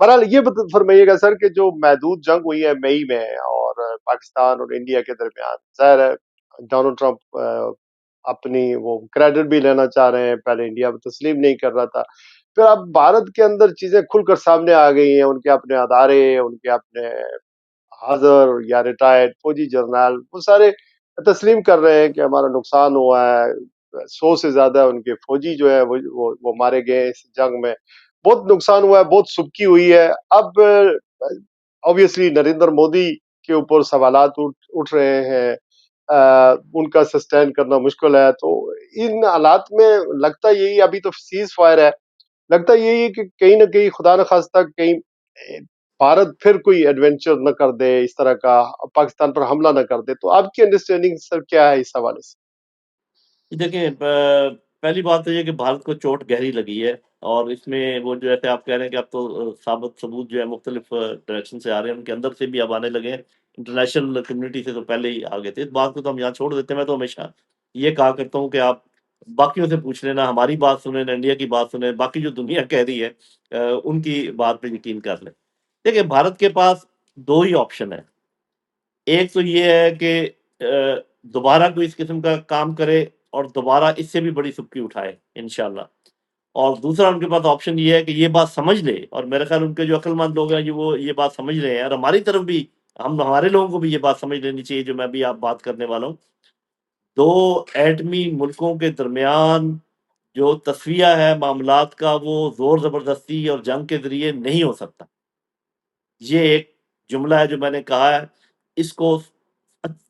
بہرحال یہ فرمائیے گا سر کہ جو محدود جنگ ہوئی ہے مئی میں اور پاکستان اور انڈیا کے درمیان، ظاہر ہے ڈونلڈ ٹرمپ اپنی وہ کریڈٹ بھی لینا چاہ رہے ہیں، پہلے انڈیا تسلیم نہیں کر رہا تھا، پھر اب بھارت کے اندر چیزیں کھل کر سامنے آ گئی ہیں، ان کے اپنے ادارے، ان کے اپنے حاضر یا ریٹائرڈ فوجی جرنیل وہ سارے تسلیم کر رہے ہیں کہ ہمارا نقصان ہوا ہے، 100 سے زیادہ ان کے فوجی جو ہے وہ مارے گئے اس جنگ میں، بہت نقصان ہوا ہے، بہت سبکی ہوئی ہے۔ اب obviously نریندر مودی کے اوپر سوالات اٹھ رہے ہیں، ان کا سسٹین کرنا مشکل ہے، تو ان حالات میں لگتا یہی، ابھی تو سیز فائر ہے، لگتا یہی ہے کہ کہیں نہ کہیں خدا نخواستہ کہیں بھارت پھر کوئی ایڈونچر نہ کر دے، اس طرح کا پاکستان پر حملہ نہ کر دے۔ تو آپ کی انڈرسٹینڈنگ سر کیا ہے اس حوالے سے؟ دیکھیں پہلی بات تو یہ کہ بھارت کو چوٹ گہری لگی ہے، اور اس میں وہ جو ایسے آپ کہہ رہے ہیں کہ اب تو ثابت ثبوت جو ہے مختلف ڈائریکشن سے آ رہے ہیں، ان کے اندر سے بھی اب آنے لگے ہیں، انٹرنیشنل کمیونٹی سے تو پہلے ہی آ گئے تھے۔ اس بات کو تو ہم یہاں چھوڑ دیتے ہیں۔ میں تو ہمیشہ یہ کہا کرتا ہوں کہ آپ باقیوں سے پوچھ لینا، ہماری بات سنیں نہ انڈیا کی بات سنیں، باقی جو دنیا کہہ رہی ہے ان کی بات پہ یقین کر لیں۔ دیکھیں بھارت کے پاس دو ہی آپشن ہے، ایک تو یہ ہے کہ دوبارہ کوئی اس قسم کا کام کرے اور دوبارہ اس سے بھی بڑی سبکی اٹھائے انشاءاللہ، اور دوسرا ان کے پاس آپشن یہ ہے کہ یہ بات سمجھ لے، اور میرے خیال ان کے جو عقل مند لوگ ہیں وہ یہ بات سمجھ رہے ہیں، اور ہماری طرف بھی ہمارے لوگوں کو بھی یہ بات سمجھ لینی چاہیے جو میں بھی آپ بات کرنے والا ہوں۔ دو ایٹمی ملکوں کے درمیان جو تصفیہ ہے معاملات کا، وہ زور زبردستی اور جنگ کے ذریعے نہیں ہو سکتا۔ یہ ایک جملہ ہے جو میں نے کہا ہے، اس کو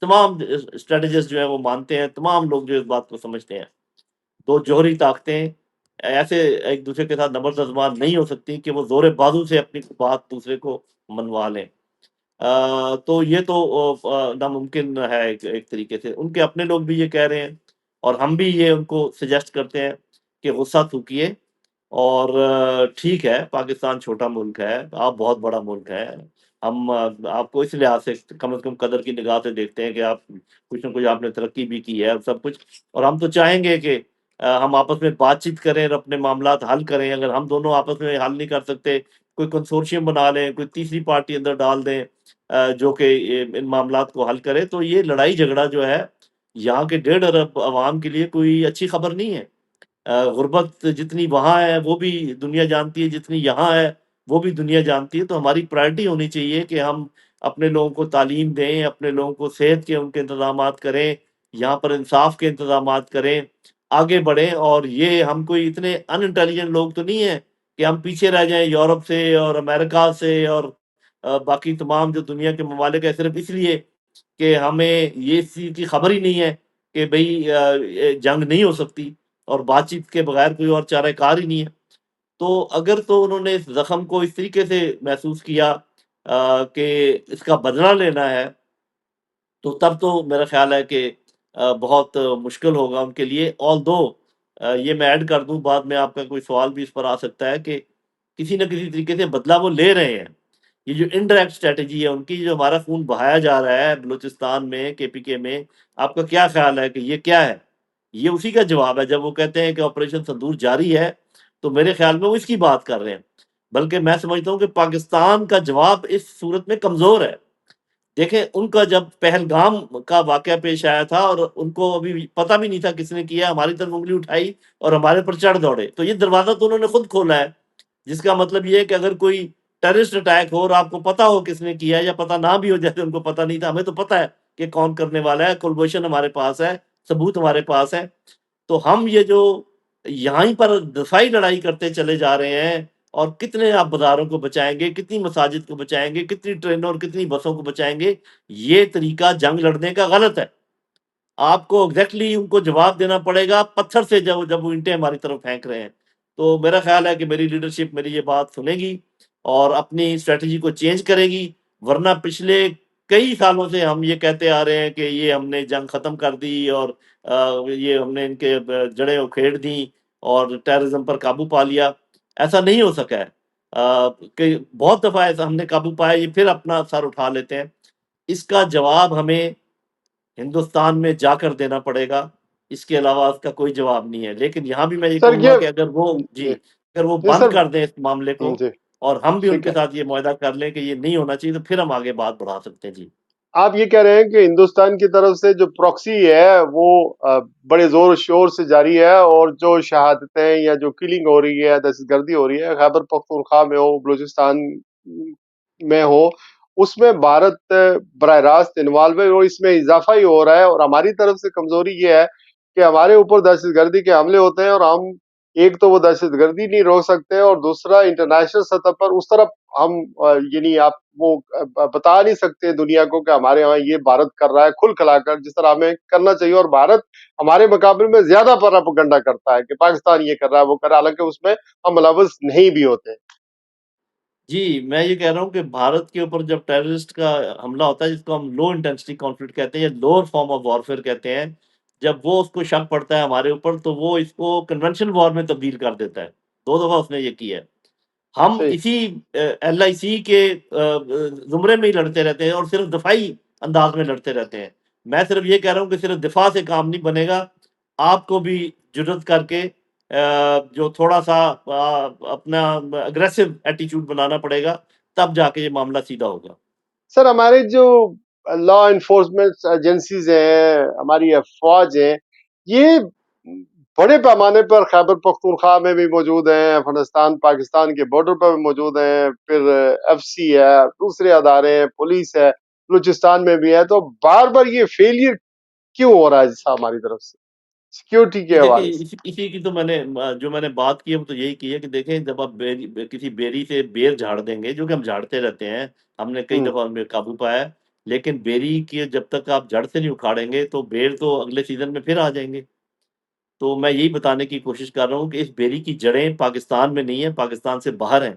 تمام اسٹریٹجسٹ جو ہیں وہ مانتے ہیں، تمام لوگ جو اس بات کو سمجھتے ہیں۔ دو جوہری طاقتیں ایسے ایک دوسرے کے ساتھ نبرد ازمان نہیں ہو سکتی کہ وہ زور بازو سے اپنی بات دوسرے کو منوا لیں۔ تو یہ تو ناممکن ہے ایک طریقے سے۔ ان کے اپنے لوگ بھی یہ کہہ رہے ہیں، اور ہم بھی یہ ان کو سجیسٹ کرتے ہیں کہ غصہ تھوکیے، اور ٹھیک ہے پاکستان چھوٹا ملک ہے، آپ بہت بڑا ملک ہے، ہم آپ کو اس لحاظ سے کم از کم قدر کی نگاہ سے دیکھتے ہیں کہ آپ کچھ نہ کچھ آپ نے ترقی بھی کی ہے اور سب کچھ، اور ہم تو چاہیں گے کہ ہم آپس میں بات چیت کریں اور اپنے معاملات حل کریں۔ اگر ہم دونوں آپس میں حل نہیں کر سکتے، کوئی کنسورشیم بنا لیں، کوئی تیسری پارٹی اندر ڈال دیں جو کہ ان معاملات کو حل کرے، تو یہ لڑائی جھگڑا جو ہے یہاں کے 1.5 ارب عوام کے لیے کوئی اچھی خبر نہیں ہے۔ غربت جتنی وہاں ہے وہ بھی دنیا جانتی ہے، جتنی یہاں ہے وہ بھی دنیا جانتی ہے۔ تو ہماری پرائرٹی ہونی چاہیے کہ ہم اپنے لوگوں کو تعلیم دیں، اپنے لوگوں کو صحت کے ان کے انتظامات کریں، یہاں پر انصاف کے انتظامات کریں، آگے بڑھیں۔ اور یہ ہم کوئی اتنے ان انٹیلیجنٹ لوگ تو نہیں ہیں کہ ہم پیچھے رہ جائیں یورپ سے اور امریکہ سے اور باقی تمام جو دنیا کے ممالک ہیں، صرف اس لیے کہ ہمیں یہ چیز کی خبر ہی نہیں ہے کہ بھئی جنگ نہیں ہو سکتی، اور بات چیت کے بغیر کوئی اور چارہ کار ہی نہیں ہے۔ تو اگر تو انہوں نے اس زخم کو اس طریقے سے محسوس کیا کہ اس کا بدلہ لینا ہے، تو تب تو میرا خیال ہے کہ بہت مشکل ہوگا ان کے لیے۔ آل دو یہ میں ایڈ کر دوں، بعد میں آپ کا کوئی سوال بھی اس پر آ سکتا ہے کہ کسی نہ کسی طریقے سے بدلہ وہ لے رہے ہیں۔ یہ جو انڈائریکٹ اسٹریٹجی ہے ان کی، جو ہمارا خون بہایا جا رہا ہے بلوچستان میں، کے پی کے میں، آپ کا کیا خیال ہے کہ یہ کیا ہے؟ یہ اسی کا جواب ہے۔ جب وہ کہتے ہیں کہ آپریشن سندور جاری ہے، تو میرے خیال میں وہ اس کی بات کر رہے ہیں۔ بلکہ میں سمجھتا ہوں کہ پاکستان کا جواب اس صورت میں کمزور ہے۔ دیکھیں ان کا جب پہلگام کا واقعہ پیش آیا تھا اور ان کو ابھی پتہ بھی نہیں تھا کس نے کیا، ہماری طرف انگلی اٹھائی اور ہمارے پر چڑھ دوڑے، تو یہ دروازہ تو انہوں نے خود کھولا ہے، جس کا مطلب یہ ہے کہ اگر کوئی ٹیررسٹ اٹیک ہو اور آپ کو پتہ ہو کس نے کیا ہے، یا پتہ نہ بھی ہو جیسے ان کو پتہ نہیں تھا، ہمیں تو پتہ ہے کہ کون کرنے والا ہے، کولبوشن ہمارے پاس ہے، ثبوت ہمارے پاس ہے۔ تو ہم یہ جو یہاں پر دفاعی لڑائی کرتے چلے جا رہے ہیں، اور کتنے آپ بازاروں کو بچائیں گے، کتنی مساجد کو بچائیں گے، کتنی ٹرینوں اور کتنی بسوں کو بچائیں گے، یہ طریقہ جنگ لڑنے کا غلط ہے۔ آپ کو ایگزیکٹلی ان کو جواب دینا پڑے گا پتھر سے، جب وہ اینٹیں ہماری طرف پھینک رہے ہیں۔ تو میرا خیال ہے کہ میری لیڈرشپ میری یہ بات سنے گی اور اپنی اسٹریٹجی کو چینج کرے گی، ورنہ پچھلے کئی سالوں سے ہم یہ کہتے آ رہے ہیں کہ یہ ہم نے جنگ ختم کر دی، اور یہ ہم نے ان کے جڑیں اکھیڑ دیں اور ٹیررزم پر قابو پا لیا۔ ایسا نہیں ہو سکا ہے کہ بہت دفعہ ایسا ہم نے قابو پایا، یہ پھر اپنا سر اٹھا لیتے ہیں۔ اس کا جواب ہمیں ہندوستان میں جا کر دینا پڑے گا، اس کے علاوہ اس کا کوئی جواب نہیں ہے۔ لیکن یہاں بھی میں یہ سر کہوں گا یہ کہ اگر وہ جی اگر وہ جی بند سر کر دیں اس معاملے کو، جی اور ہم بھی ان ٹھیک کے ہے، ساتھ یہ معاہدہ کر لیں کہ یہ نہیں ہونا چاہیے، تو پھر ہم آگے بات بڑھا سکتے ہیں۔ جی آپ یہ کہہ رہے ہیں کہ ہندوستان کی طرف سے جو پروکسی ہے وہ بڑے زور و شور سے جاری ہے، اور جو شہادتیں یا جو کلنگ ہو رہی ہے، دہشت گردی ہو رہی ہے، خیبر پختونخوا میں ہو، بلوچستان میں ہو، اس میں بھارت براہ راست انوالو ہے، اور اس میں اضافہ ہی ہو رہا ہے، اور ہماری طرف سے کمزوری یہ ہے کہ ہمارے اوپر دہشت گردی کے حملے ہوتے ہیں، اور ہم ایک تو وہ دہشت گردی نہیں روک سکتے، اور دوسرا انٹرنیشنل سطح پر اس طرف ہم یعنی آپ وہ بتا نہیں سکتے دنیا کو کہ ہمارے ہاں یہ بھارت کر رہا ہے کھل کھلا کر جس طرح ہمیں کرنا چاہیے، اور بھارت ہمارے مقابلے میں زیادہ پراپگنڈا کرتا ہے کہ پاکستان یہ کر رہا ہے وہ کر رہا ہے، حالانکہ اس میں ہم ملوث نہیں بھی ہوتے۔ جی، میں یہ کہہ رہا ہوں کہ بھارت کے اوپر جب ٹیررسٹ کا حملہ ہوتا ہے، جس کو ہم لو انٹینسٹی کانفلکٹ کہتے ہیں یا لوور فارم آف وارفیئر کہتے ہیں، جب وہ اس کو شک پڑتا ہے ہمارے اوپر، تو وہ اس کو کنونشنل وار میں تبدیل کر دیتا ہے۔ 2 دفعہ اس نے یہ کیا ہے۔ ہم صحیح۔ اسی ایل آئی سی کے زمرے میں ہی لڑتے رہتے ہیں، اور صرف دفاعی انداز میں لڑتے رہتے ہیں۔ میں صرف یہ کہہ رہا ہوں کہ صرف دفاع سے کام نہیں بنے گا، آپ کو بھی جرت کر کے جو تھوڑا سا اپنا اگریسو ایٹیچیوڈ بنانا پڑے گا، تب جا کے یہ معاملہ سیدھا ہوگا۔ سر ہمارے جو لا انفورسمنٹ ایجنسیز ہیں، ہماری افواج ہیں، یہ بڑے پیمانے پر خیبر پختونخوا میں بھی موجود ہیں، افغانستان پاکستان کے بارڈر پر بھی موجود ہیں، پھر ایف سی ہے، دوسرے ادارے ہیں، پولیس ہے، بلوچستان میں بھی ہے، تو بار بار یہ فیلئر کیوں ہو رہا ہے جیسا ہماری طرف سے سیکیورٹی جی کے دیکھیں، حوالے سے؟ اسی کی تو میں نے بات کی ہے، وہ تو یہی کی ہے کہ دیکھیں، جب آپ کسی بیری سے بیر جھاڑ دیں گے، جو کہ ہم جھاڑتے رہتے ہیں، ہم نے کئی ہوں، دفعہ ان میں قابو پایا ہے، لیکن بیری کی جب تک آپ جڑ سے نہیں اکھاڑیں گے، تو بیر تو اگلے سیزن میں پھر آ جائیں گے۔ تو میں یہی بتانے کی کوشش کر رہا ہوں کہ اس بیری کی جڑیں پاکستان میں نہیں ہیں، پاکستان سے باہر ہیں۔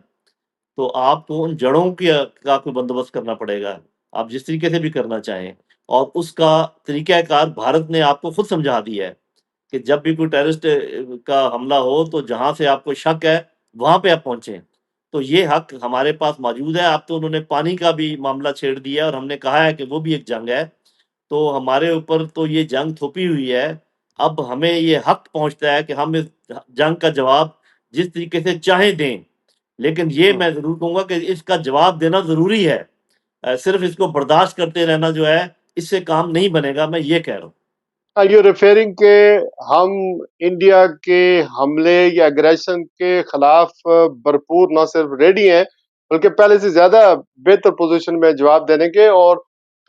تو آپ کو ان جڑوں کا کوئی بندوبست کرنا پڑے گا، آپ جس طریقے سے بھی کرنا چاہیں، اور اس کا طریقہ کار بھارت نے آپ کو خود سمجھا دیا ہے کہ جب بھی کوئی ٹیررسٹ کا حملہ ہو، تو جہاں سے آپ کو شک ہے وہاں پہ آپ پہنچیں۔ تو یہ حق ہمارے پاس موجود ہے۔ اب تو انہوں نے پانی کا بھی معاملہ چھیڑ دیا ہے، اور ہم نے کہا ہے کہ وہ بھی ایک جنگ ہے۔ تو ہمارے اوپر تو یہ جنگ تھوپی ہوئی ہے، اب ہمیں یہ حق پہنچتا ہے کہ ہم اس جنگ کا جواب جس طریقے سے چاہیں دیں، لیکن یہ ہوں۔ میں ضرور کہوں گا کہ اس کا جواب دینا ضروری ہے۔ صرف اس کو برداشت کرتے رہنا جو ہے، اس سے کام نہیں بنے گا، میں یہ کہہ رہا ہوں۔ Are you referring کہ ہم انڈیا کے حملے یا اگریشن کے خلاف بھرپور نہ صرف ریڈی ہیں بلکہ پہلے سے زیادہ بہتر پوزیشن میں جواب دینے کے، اور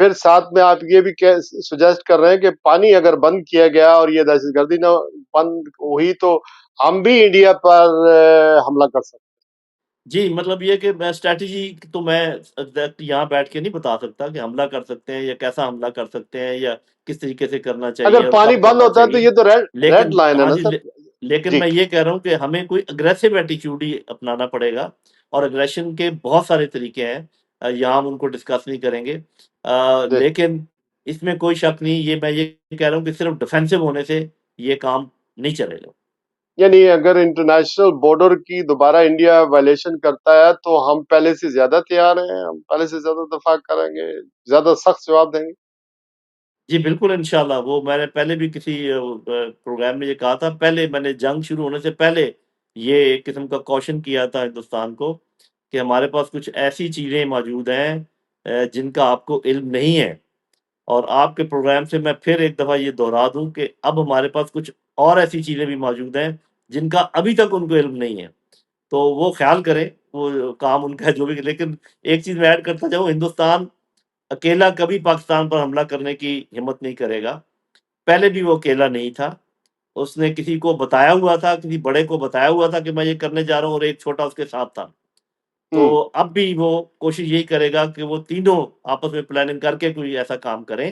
پھر ساتھ میں آپ یہ بھی سجیسٹ کر رہے ہیں کہ پانی اگر بند کیا گیا اور یہ دہشت گردی نہ بند ہوئی تو ہم بھی انڈیا پر حملہ کر سکتے جی، مطلب یہ کہ میں اسٹریٹجی تو میں یہاں بیٹھ کے نہیں بتا سکتا کہ حملہ کر سکتے ہیں یا کیسا حملہ کر سکتے ہیں یا کس طریقے سے کرنا ہیں؟ چاہیے اگر اور پانی کب بند کرنا ہوتا ہے تو چاہیے، یہ تو ریڈ لیکن لائن ہے ہاں نا جی، سر؟ لیکن جی۔ میں یہ کہہ رہا ہوں کہ ہمیں کوئی اگریسو ایٹیچیوڈ ہی اپنانا پڑے گا، اور اگریشن کے بہت سارے طریقے ہیں، یہاں ہم ان کو ڈسکس نہیں کریں گے، جی، لیکن اس میں کوئی شک نہیں، میں یہ کہہ رہا ہوں کہ صرف ڈیفینسو ہونے سے یہ کام نہیں چلے گا۔ یعنی اگر انٹرنیشنل بارڈر کی دوبارہ انڈیا وائلیشن کرتا ہے تو ہم پہلے سے زیادہ تیار ہیں، ہم پہلے سے زیادہ دفاع کریں گے، زیادہ سخت جواب دیں گے۔ جی بالکل، انشاءاللہ، وہ میں نے پہلے بھی کسی پروگرام میں یہ کہا تھا، پہلے میں نے جنگ شروع ہونے سے پہلے یہ ایک قسم کا کوشن کیا تھا ہندوستان کو کہ ہمارے پاس کچھ ایسی چیزیں موجود ہیں جن کا آپ کو علم نہیں ہے، اور آپ کے پروگرام سے میں پھر ایک دفعہ یہ دہرا دوں کہ اب ہمارے پاس کچھ اور ایسی چیزیں بھی موجود ہیں جن کا ابھی تک ان کو علم نہیں ہے، تو وہ خیال کریں، وہ کام ان کا جو بھی، لیکن ایک چیز میں ایڈ کرتا جاؤں، ہندوستان اکیلا کبھی پاکستان پر حملہ کرنے کی ہمت نہیں کرے گا، پہلے بھی وہ اکیلا نہیں تھا، اس نے کسی کو بتایا ہوا تھا، کسی بڑے کو بتایا ہوا تھا کہ میں یہ کرنے جا رہا ہوں، اور ایک چھوٹا اس کے ساتھ تھا، تو ہوں۔ اب بھی وہ کوشش یہی کرے گا کہ وہ تینوں آپس میں پلاننگ کر کے کوئی ایسا کام کریں،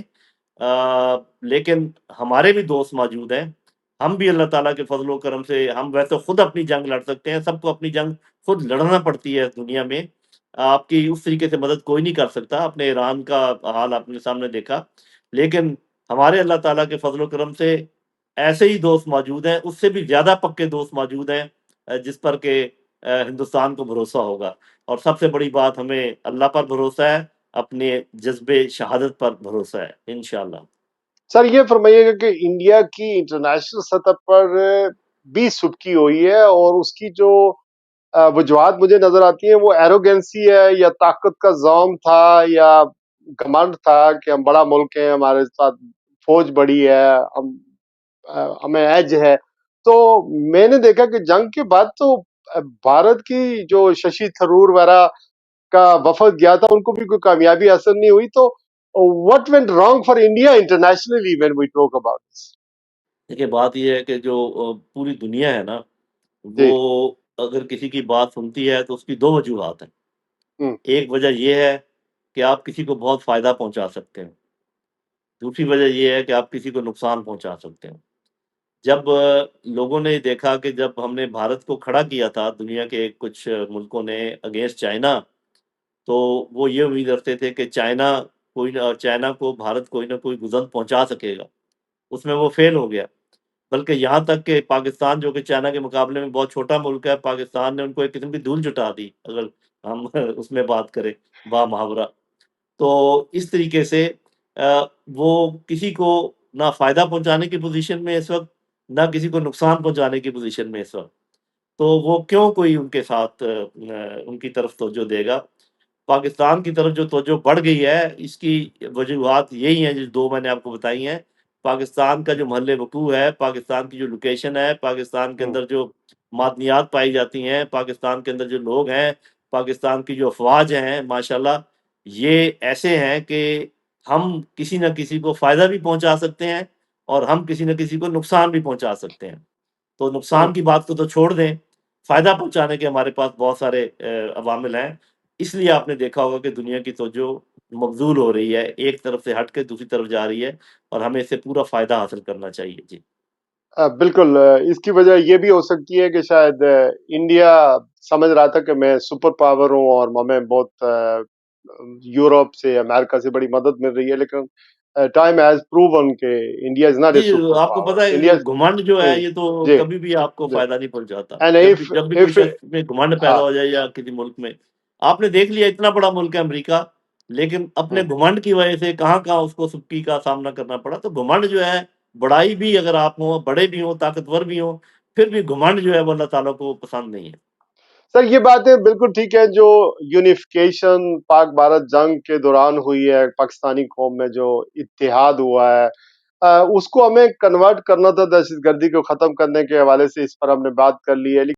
لیکن ہمارے بھی دوست موجود ہیں، ہم بھی اللہ تعالیٰ کے فضل و کرم سے، ہم ویسے خود اپنی جنگ لڑ سکتے ہیں، سب کو اپنی جنگ خود لڑنا پڑتی ہے اس دنیا میں، آپ کی اس طریقے سے مدد کوئی نہیں کر سکتا، اپنے ایران کا حال آپ نے سامنے دیکھا، لیکن ہمارے اللہ تعالیٰ کے فضل و کرم سے ایسے ہی دوست موجود ہیں، اس سے بھی زیادہ پکے دوست موجود ہیں، جس پر کہ ہندوستان کو بھروسہ ہوگا، اور سب سے بڑی بات، ہمیں اللہ پر بھروسہ ہے، اپنے جذبے شہادت پر بھروسہ ہے، انشاءاللہ۔ سر یہ فرمائیے گا کہ انڈیا کی انٹرنیشنل سطح پر بھی سبکی ہوئی ہے، اور اس کی جو وجوہات مجھے نظر آتی ہیں، وہ ایروگینسی ہے یا طاقت کا ذوم تھا یا گھمنڈ تھا کہ ہم بڑا ملک ہیں، ہمارے ساتھ فوج بڑی ہے، ہمیں ایج ہے. تو میں نے دیکھا کہ جنگ کے بعد تو بھارت کی جو ششی تھرور وغیرہ کا وفد گیا تھا، ان کو بھی کوئی کامیابی حاصل نہیں ہوئی. تو what went wrong for India internationally when we talk about this؟ دیکھیے بات یہ ہے کہ جو پوری دنیا ہے نا، وہ جی. اگر کسی کی بات سنتی ہے تو اس کی دو وجوہات ہیں. ہوں. ایک وجہ یہ ہے کہ آپ کسی کو بہت فائدہ پہنچا سکتے ہیں. دوسری وجہ یہ ہے کہ آپ کسی کو نقصان پہنچا سکتے ہیں. جب لوگوں نے دیکھا کہ جب ہم نے بھارت کو کھڑا کیا تھا دنیا کے کچھ ملکوں نے اگینسٹ چائنا، تو وہ یہ امید رکھتے تھے کہ چائنا کو بھارت کوئی نہ کوئی گزن پہنچا سکے گا. اس میں وہ فیل ہو گیا. بلکہ یہاں تک کہ پاکستان جو کہ چائنا کے مقابلے میں بہت چھوٹا ملک ہے، پاکستان نے ان کو ایک قسم کی دھول جٹا دی، اگر ہم اس میں بات کریں با محاورہ. تو اس طریقے سے وہ کسی کو نہ فائدہ پہنچانے کی پوزیشن میں اس وقت، نہ کسی کو نقصان پہنچانے کی پوزیشن میں اس وقت. تو وہ کیوں کوئی ان کے ساتھ ان کی طرف توجہ دے گا. پاکستان کی طرف جو توجہ بڑھ گئی ہے، اس کی وجوہات یہی ہیں جو دو میں نے آپ کو بتائی ہیں. پاکستان کا جو محل وقوع ہے، پاکستان کی جو لوکیشن ہے، پاکستان کے ہوں. اندر جو معدنیات پائی جاتی ہیں، پاکستان کے اندر جو لوگ ہیں، پاکستان کی جو افواج ہیں، ماشاءاللہ یہ ایسے ہیں کہ ہم کسی نہ کسی کو فائدہ بھی پہنچا سکتے ہیں اور ہم کسی نہ کسی کو نقصان بھی پہنچا سکتے ہیں. تو ہوں. نقصان کی بات کو تو چھوڑ دیں، فائدہ پہنچانے کے ہمارے پاس بہت سارے عوامل ہیں. اس لیے آپ نے دیکھا ہوگا کہ دنیا کی توجہ مبذول ہو رہی ہے، ایک طرف سے ہٹ کے دوسری طرف جا رہی ہے، اور ہمیں اس سے پورا فائدہ حاصل کرنا چاہیے. جی بالکل. اس کی وجہ یہ بھی ہو سکتی ہے کہ شاید انڈیا سمجھ رہا تھا کہ میں سپر پاور ہوں اور ہمیں بہت یورپ سے، امریکہ سے بڑی مدد مل رہی ہے، لیکن ٹائم ہیز پروون کہ انڈیا از ناٹ جی اے سپر آپ کو پاور. پتہ ہے انڈیا. گھمنڈ جو ہے جی. یہ تو جی. کبھی بھی آپ کو جی. فائدہ نہیں پہنچاتا. اینڈ جب بھی کوئی ایف شخص میں گھمنڈ ہاں. پیدا ہو جائے یا کسی ملک میں، آپ نے دیکھ لیا اتنا بڑا ملک ہے امریکہ، لیکن اپنے ہوں. گھمنڈ کی وجہ سے کہاں کہاں اس کو سکی کا سامنا کرنا پڑا. تو گھمنڈ جو ہے، بڑائی بھی اگر آپ ہوں، بڑے بھی ہوں، طاقتور بھی ہوں، پھر بھی گھمنڈ جو ہے وہ اللہ تعالیٰ کو پسند نہیں ہے. سر یہ باتیں بالکل ٹھیک ہے. جو یونیفیکیشن پاک بھارت جنگ کے دوران ہوئی ہے، پاکستانی قوم میں جو اتحاد ہوا ہے، اس کو ہمیں کنورٹ کرنا تھا دہشت گردی کو ختم کرنے کے حوالے سے. اس پر ہم نے بات کر لی ہے.